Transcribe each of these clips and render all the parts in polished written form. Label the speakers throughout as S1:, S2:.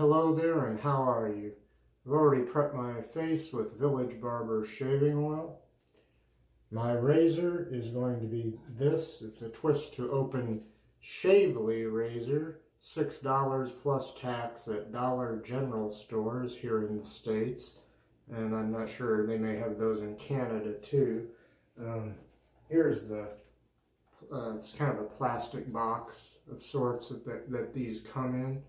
S1: Hello there, and how are you? I've already prepped my face with Village Barber shaving oil. My razor is going to be this. It's a twist to open Shavely razor, $6 plus tax at Dollar General stores here in the States. And I'm not sure, they may have those in Canada too. Here's the, it's kind of a plastic box of sorts that these come in.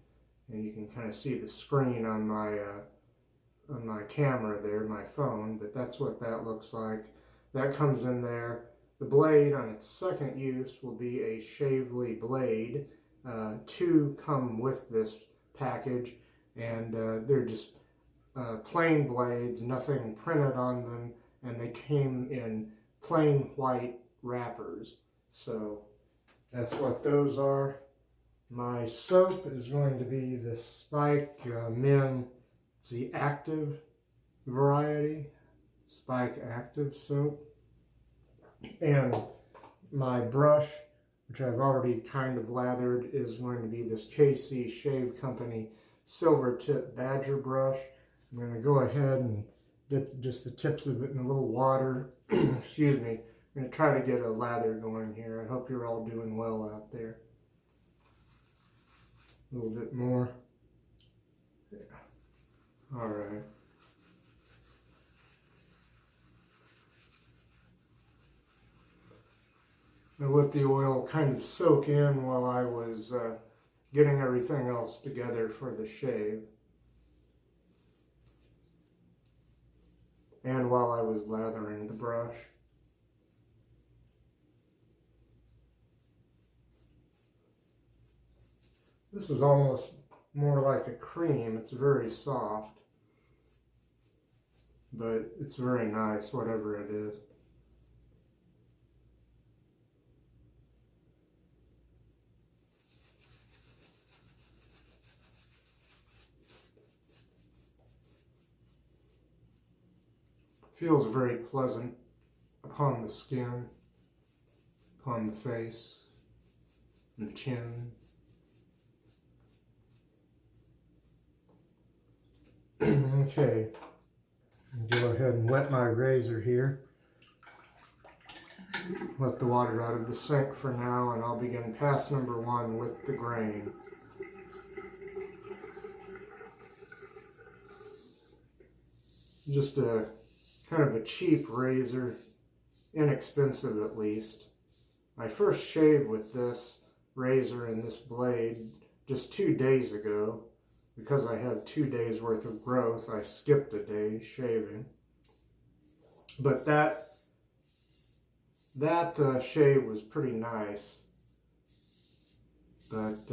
S1: And you can kind of see the screen on my camera there, my phone, but that's what that looks like. That comes in there. The blade on its second use will be a Shavely blade. Two come with this package, and they're just plain blades, nothing printed on them, and they came in plain white wrappers. So that's what those are. My soap is going to be the Speick Men. It's the active variety, Speick active soap. And my brush, which I've already kind of lathered, is going to be this KC Shave Company silvertip badger brush. I'm going to go ahead and dip just the tips of it in a little water. Excuse me. I'm going to try to get a lather going here. I hope you're all doing well out there. A little bit more. Yeah. All right. I let the oil kind of soak in while I was getting everything else together for the shave. And while I was lathering the brush. This is almost more like a cream. It's very soft, but it's very nice, whatever it is. Feels very pleasant upon the skin, upon the face, and the chin. Okay, go ahead and wet my razor here. Let the water out of the sink for now, and I'll begin pass number one with the grain. Just a kind of a cheap razor, inexpensive at least. I first shaved with this razor and this blade just 2 days ago. Because I had 2 days worth of growth, I skipped a day shaving. But that shave was pretty nice. But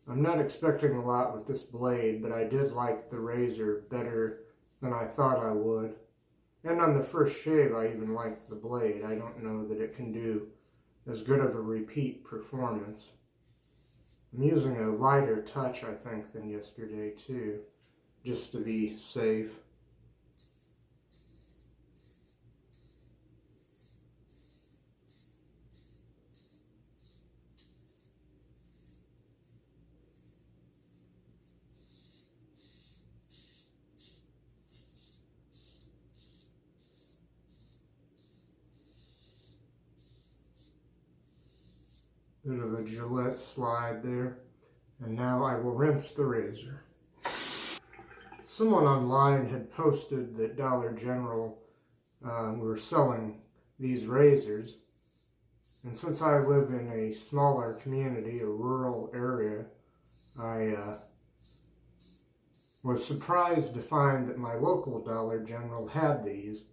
S1: I'm not expecting a lot with this blade, but I did like the razor better than I thought I would. And on the first shave, I even liked the blade. I don't know that it can do as good of a repeat performance. I'm using a lighter touch, I think, than yesterday, too, just to be safe. Bit of a Gillette slide there. And now I will rinse the razor. Someone online had posted that Dollar General were selling these razors. And since I live in a smaller community, a rural area, I was surprised to find that my local Dollar General had these.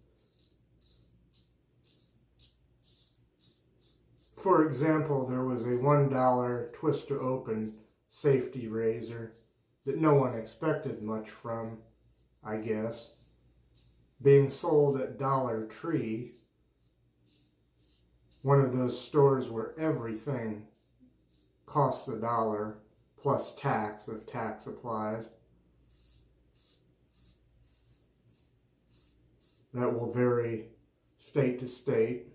S1: For example, there was a $1 twist to open safety razor that no one expected much from, I guess, being sold at Dollar Tree, one of those stores where everything costs $1 plus tax if tax applies. That will vary state to state.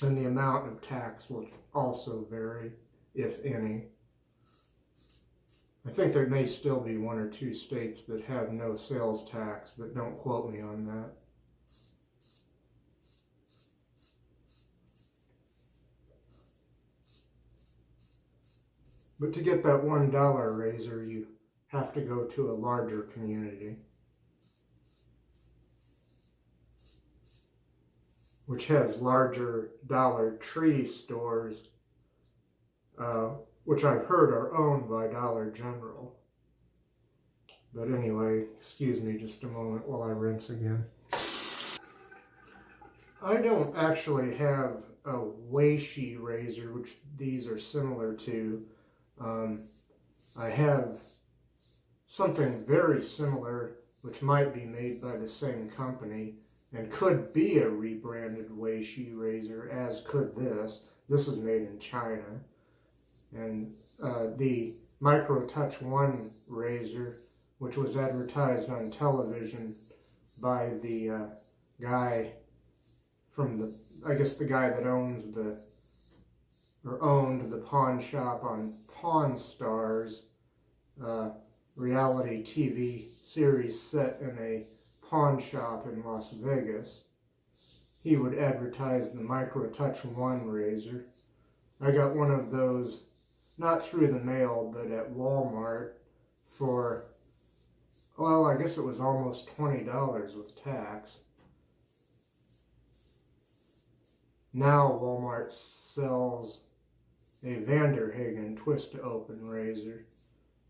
S1: And the amount of tax will also vary, if any. I think there may still be 1 or 2 states that have no sales tax, but don't quote me on that. But to get that $1 razor, you have to go to a larger community, which has larger Dollar Tree stores, which I've heard are owned by Dollar General. But anyway, excuse me just a moment while I rinse again. I don't actually have a Weishi razor, which these are similar to. I have something very similar, which might be made by the same company, and could be a rebranded Weishi razor, as could this. This is made in China. And the Micro Touch 1 razor, which was advertised on television by the guy from the, I guess the guy that owns the, or owned the pawn shop on Pawn Stars, reality TV series set in a pawn shop in Las Vegas. He would advertise the Micro Touch 1 razor. I got one of those, not through the mail, but at Walmart for, well, I guess it was almost $20 with tax. Now Walmart sells a Vanderhagen twist-to-open razor,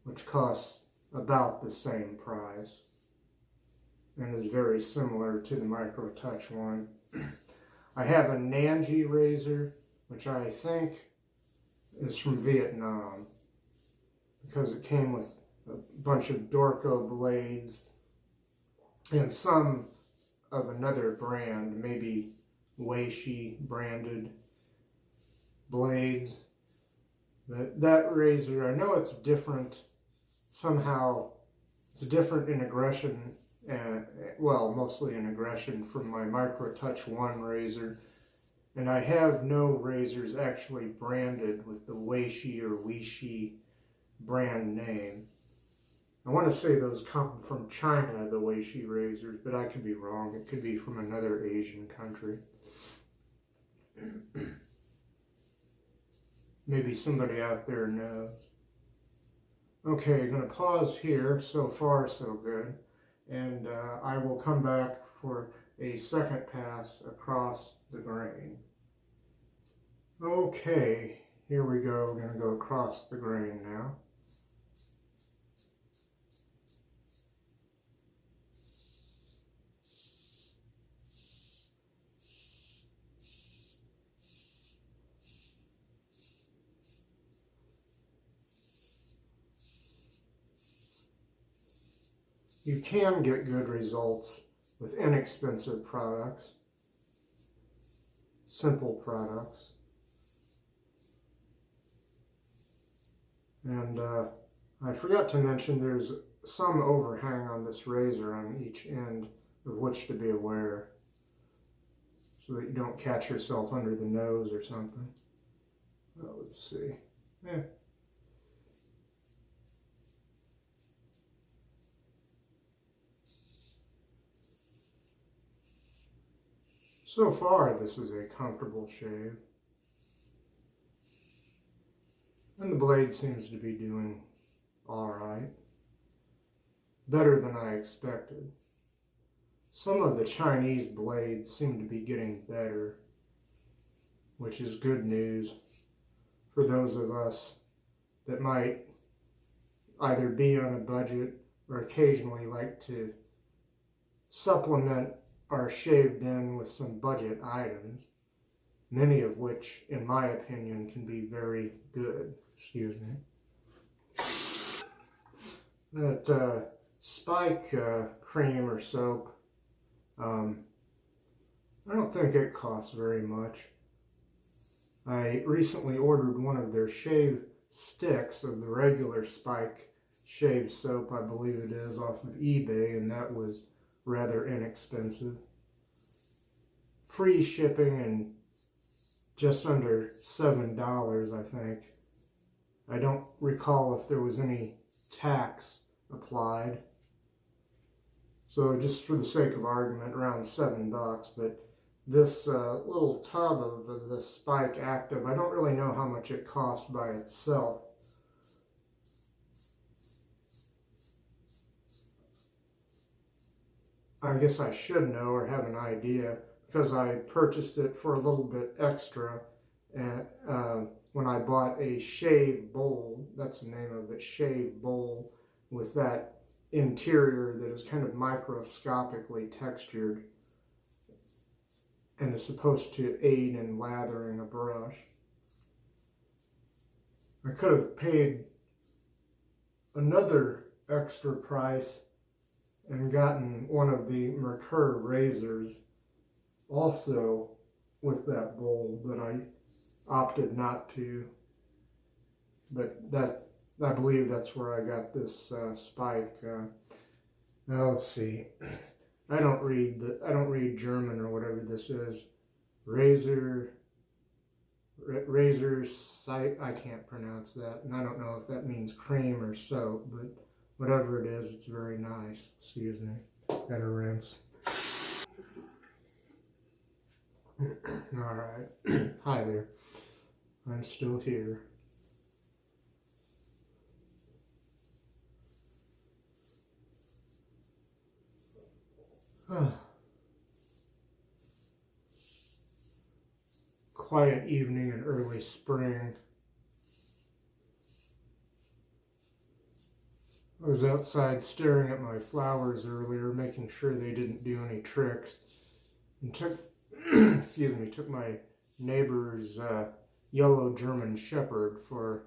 S1: which costs about the same price and is very similar to the Micro Touch 1. I have a Nanji razor, which I think is from Vietnam, because it came with a bunch of Dorco blades and some of another brand, maybe Weishi branded blades. But that razor, I know it's different somehow. It's different in aggression, well, mostly in aggression from my Micro Touch 1 razor. And I have no razors actually branded with the Weishi or Weishi brand name. I want to say those come from China, the Weishi razors, but I could be wrong. It could be from another Asian country. Maybe somebody out there knows. Okay, I'm going to pause here. So far, so good. And I will come back for a second pass across the grain. Okay, here we go. We're going to go across the grain now. You can get good results with inexpensive products, simple products. And I forgot to mention there's some overhang on this razor on each end of which to be aware, so that you don't catch yourself under the nose or something. Well, let's see. Yeah. So far, this is a comfortable shave. And the blade seems to be doing all right. Better than I expected. Some of the Chinese blades seem to be getting better, which is good news for those of us that might either be on a budget or occasionally like to supplement our shaved in with some budget items, many of which, in my opinion, can be very good. Excuse me. That Speick cream or soap, I don't think it costs very much. I recently ordered one of their shave sticks of the regular Speick shave soap, I believe it is, off of eBay, and that was rather inexpensive. Free shipping and just under $7, I think. I don't recall if there was any tax applied. So just for the sake of argument, around $7. But this little tub of the Speick Active, I don't really know how much it costs by itself. I guess I should know or have an idea because I purchased it for a little bit extra, and when I bought a shave bowl, that's the name of it, shave bowl, with that interior that is kind of microscopically textured and is supposed to aid in lathering a brush. I could have paid another extra price and gotten one of the Merkur razors also with that bowl, but I opted not to. But that, I believe that's where I got this Speick. Now let's see. I don't read German or whatever this is. Razor site. I can't pronounce that, and I don't know if that means cream or soap, but whatever it is, it's very nice. Excuse me. Gotta rinse. Alright. Hi there. I'm still here. Quiet evening in early spring. I was outside staring at my flowers earlier, making sure they didn't do any tricks, and took took my neighbor's yellow German Shepherd for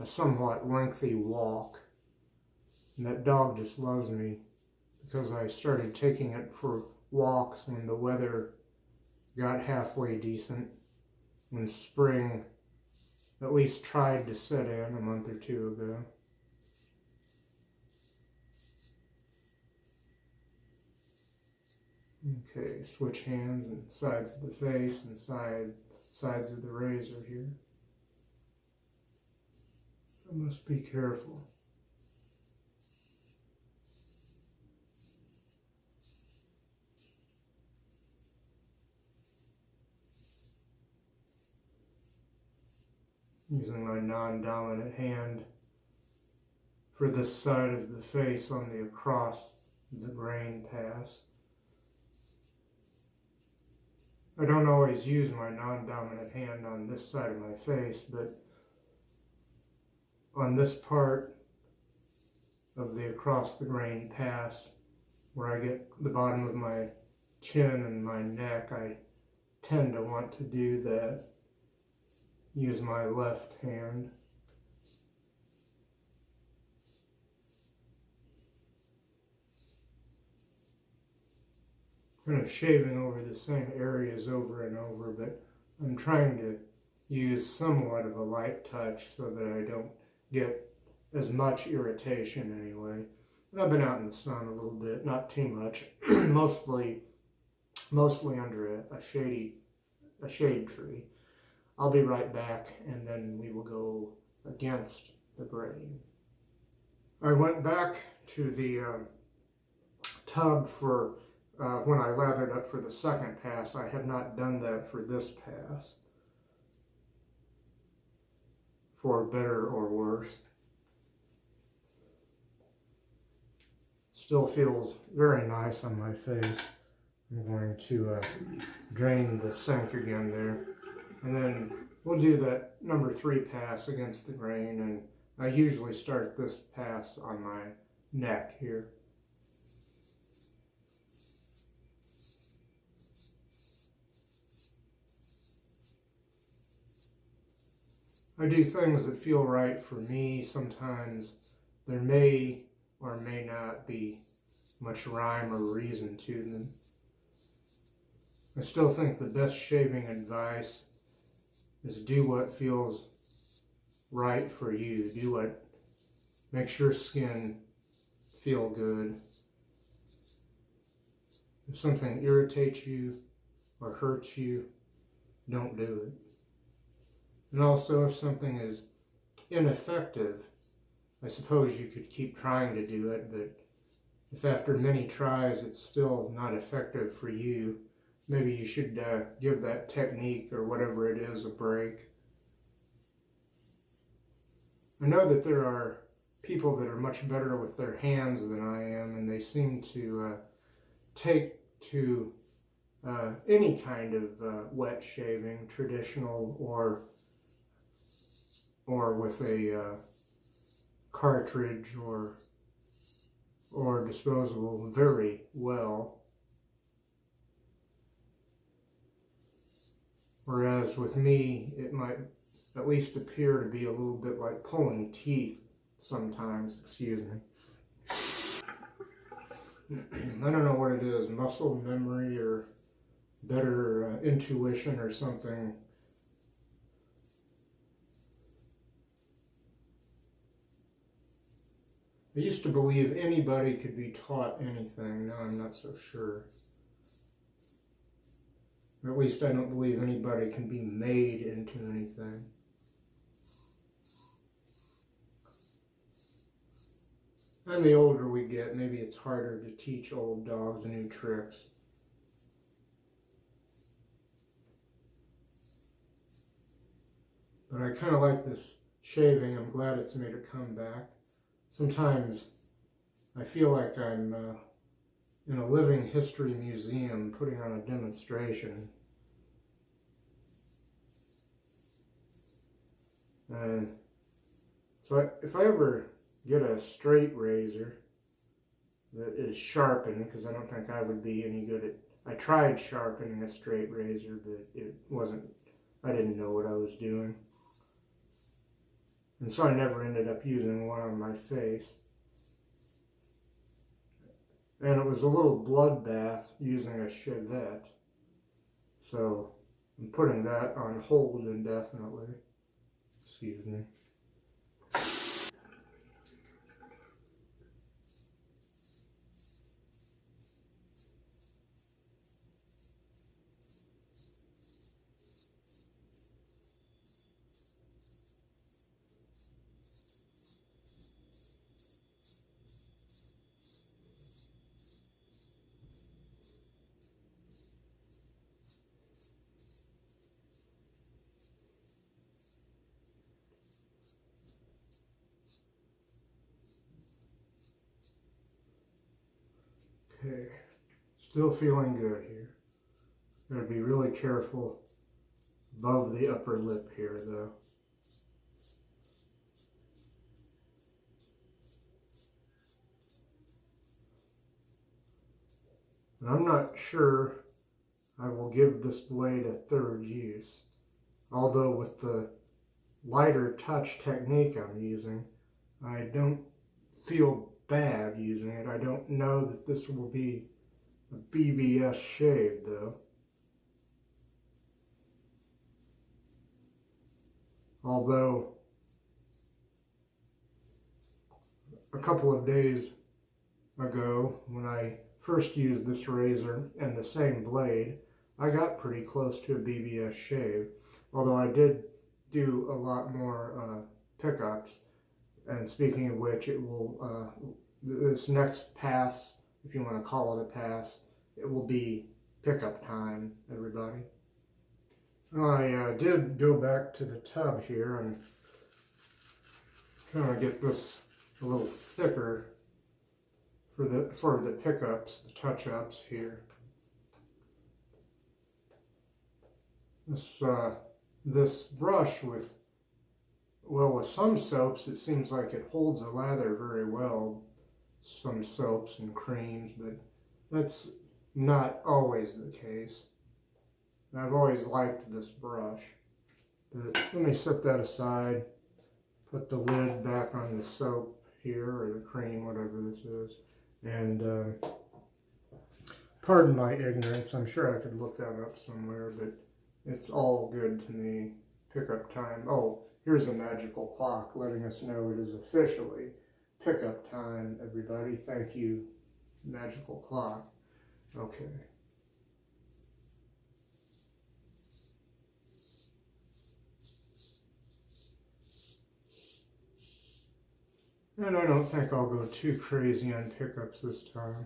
S1: a somewhat lengthy walk. And that dog just loves me because I started taking it for walks when the weather got halfway decent, when spring at least tried to set in a month or two ago. Okay, switch hands and sides of the face and sides of the razor here. I must be careful. Using my non-dominant hand for this side of the face on the across the grain pass. I don't always use my non-dominant hand on this side of my face, but on this part of the across the grain pass, where I get the bottom of my chin and my neck, I tend to want to do that. Use my left hand. Kind of shaving over the same areas over and over, but I'm trying to use somewhat of a light touch so that I don't get as much irritation anyway. And I've been out in the sun a little bit, not too much, mostly under a shade tree. I'll be right back, and then we will go against the grain. I went back to the tub for when I lathered up for the second pass. I have not done that for this pass, for better or worse. Still feels very nice on my face. I'm going to drain the sink again there, and then we'll do that number 3 pass against the grain, and I usually start this pass on my neck here. I do things that feel right for me. Sometimes there may or may not be much rhyme or reason to them. I still think the best shaving advice is do what feels right for you. Do what makes your skin feel good. If something irritates you or hurts you, don't do it. And also, if something is ineffective, I suppose you could keep trying to do it, but if after many tries it's still not effective for you, maybe you should give that technique or whatever it is a break. I know that there are people that are much better with their hands than I am, and they seem to take to any kind of wet shaving, traditional or with a cartridge or disposable very well. Whereas with me, it might at least appear to be a little bit like pulling teeth sometimes, excuse me. I don't know what it is, muscle memory or better intuition or something. I used to believe anybody could be taught anything. Now I'm not so sure. Or at least I don't believe anybody can be made into anything. And the older we get, maybe it's harder to teach old dogs new tricks. But I kind of like this shaving. I'm glad it's made a comeback. Sometimes I feel like I'm in a living history museum putting on a demonstration. And so if I ever get a straight razor that is sharpened, because I don't think I would be any good at, I tried sharpening a straight razor, but it wasn't, I didn't know what I was doing. And so I never ended up using one on my face. And it was a little bloodbath using a chevette. So I'm putting that on hold indefinitely. Excuse me. Okay, still feeling good here. Gotta be really careful above the upper lip here though. And I'm not sure I will give this blade a third use. Although with the lighter touch technique I'm using, I don't feel bad using it. I don't know that this will be a BBS shave though. Although a couple of days ago when I first used this razor and the same blade, I got pretty close to a BBS shave. Although I did do a lot more pickups. And speaking of which, it will, this next pass, if you want to call it a pass, it will be pickup time, everybody. I did go back to the tub here and trying to get this a little thicker for the pickups, the touch-ups here. This brush with some soaps, it seems like it holds the lather very well. Some soaps and creams, but that's not always the case. I've always liked this brush. But let me set that aside. Put the lid back on the soap here, or the cream, whatever this is. And pardon my ignorance. I'm sure I could look that up somewhere, but it's all good to me. Pickup time. Oh, here's a magical clock letting us know it is officially pickup time, everybody. Thank you, magical clock. Okay. And I don't think I'll go too crazy on pickups this time.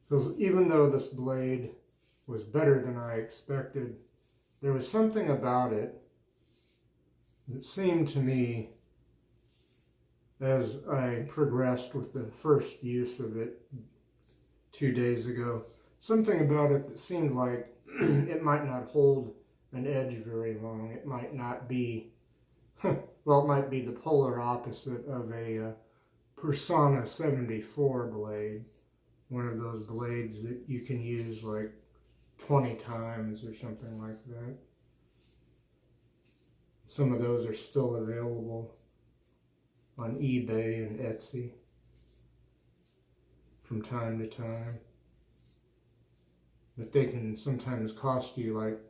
S1: Because even though this blade was better than I expected, there was something about it that seemed to me, as I progressed with the first use of it 2 days ago, something about it that seemed like it might not hold an edge very long. It might not be, well, it might be the polar opposite of a Persona 74 blade. One of those blades that you can use like 20 times or something like that. Some of those are still available on eBay and Etsy from time to time. But they can sometimes cost you like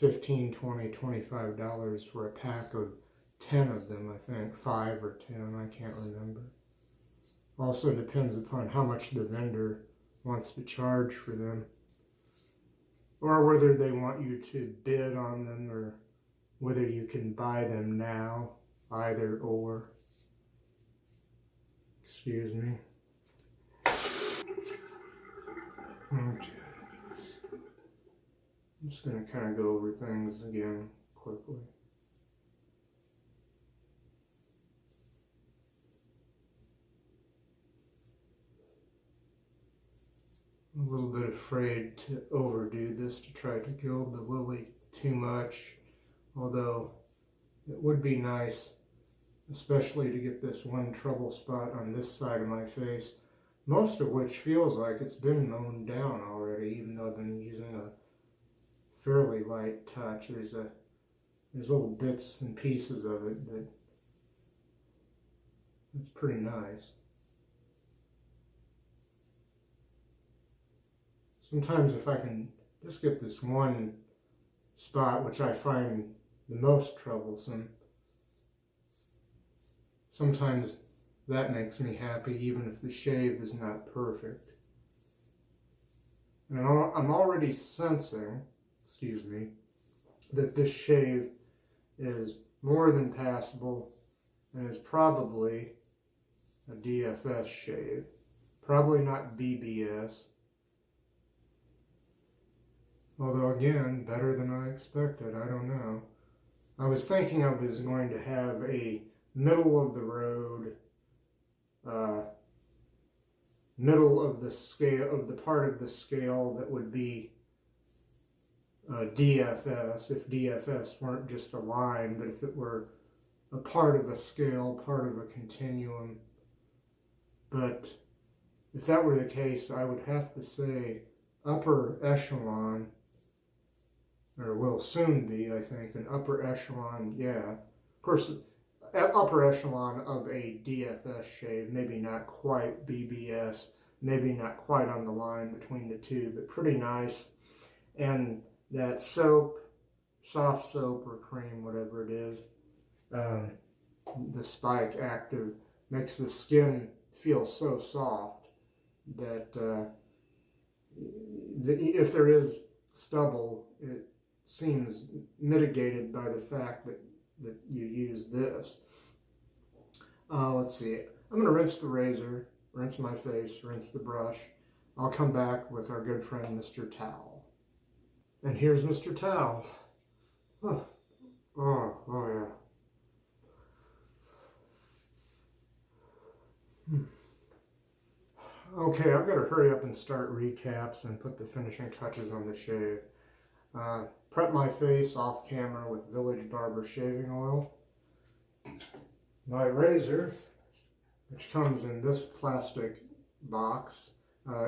S1: $15, $20, $25 for a pack of 10 of them, I think. 5 or 10, I can't remember. Also depends upon how much the vendor wants to charge for them, or whether they want you to bid on them, or whether you can buy them now, either or. Excuse me. Okay. I'm just going to kind of go over things again quickly. I'm a little bit afraid to overdo this, to try to gild the lily too much, although it would be nice, especially to get this one trouble spot on this side of my face, most of which feels like it's been mown down already, even though I've been using a fairly light touch. There's little bits and pieces of it, but it's pretty nice. Sometimes if I can just get this one spot, which I find the most troublesome, sometimes that makes me happy, even if the shave is not perfect. And I'm already sensing, excuse me, that this shave is more than passable and is probably a DFS shave. Probably not BBS. Although again, better than I expected, I don't know. I was thinking I was going to have a middle of the road, middle of the scale, of the part of the scale that would be DFS, if DFS weren't just a line, but if it were a part of a scale, part of a continuum. But if that were the case, I would have to say upper echelon, or will soon be, I think, an upper echelon, yeah. Of course, upper echelon of a DFS shave, maybe not quite BBS, maybe not quite on the line between the two, but pretty nice. And that soap, soft soap or cream, whatever it is, the Speick Active, makes the skin feel so soft that if there is stubble, it seems mitigated by the fact that you use this. Let's see. I'm going to rinse the razor, rinse my face, rinse the brush. I'll come back with our good friend Mr. Towel. And here's Mr. Towel. Oh, yeah. Okay, I've got to hurry up and start recaps and put the finishing touches on the shave. Prep my face off camera with Village Barber shaving oil. My razor, which comes in this plastic box,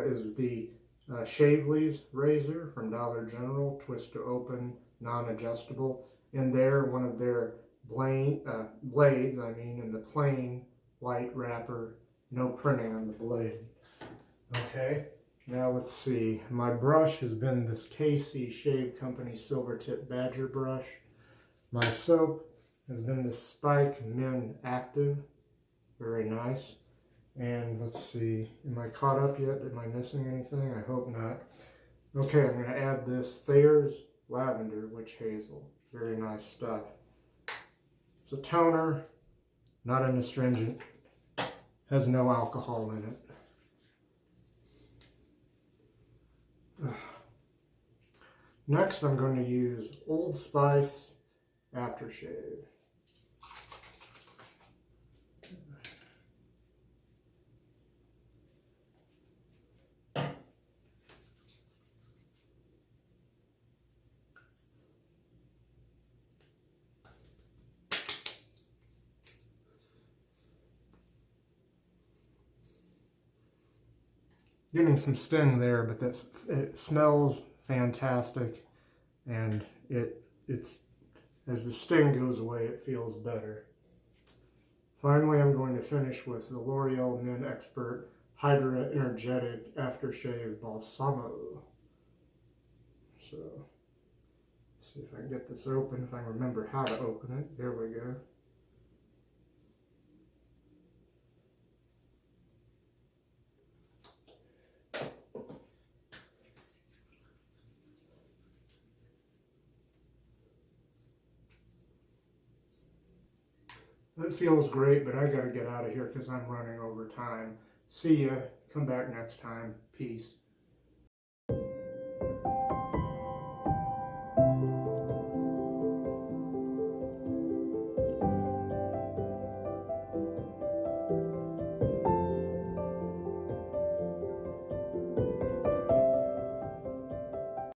S1: is the Shavely's razor from Dollar General, twist to open, non-adjustable. In there, one of their blades, in the plain white wrapper, no printing on the blade. Okay, now let's see. My brush has been this KC Shave Company Silvertip Badger brush. My soap has been the Speick Men Active. Very nice. And let's see, am I caught up yet? Am I missing anything? I hope not. Okay, I'm going to add this Thayers Lavender Witch Hazel. Very nice stuff. It's a toner, not an astringent, has no alcohol in it. Next, I'm going to use Old Spice aftershave. Getting some sting there, but it smells fantastic, and it's as the sting goes away, it feels better. Finally, I'm going to finish with the L'Oreal Men Expert Hydra Energetic Aftershave Balsamo. So, let's see if I can get this open, if I remember how to open it. There we go. It feels great, but I gotta get out of here because I'm running over time. See ya. Come back next time. Peace.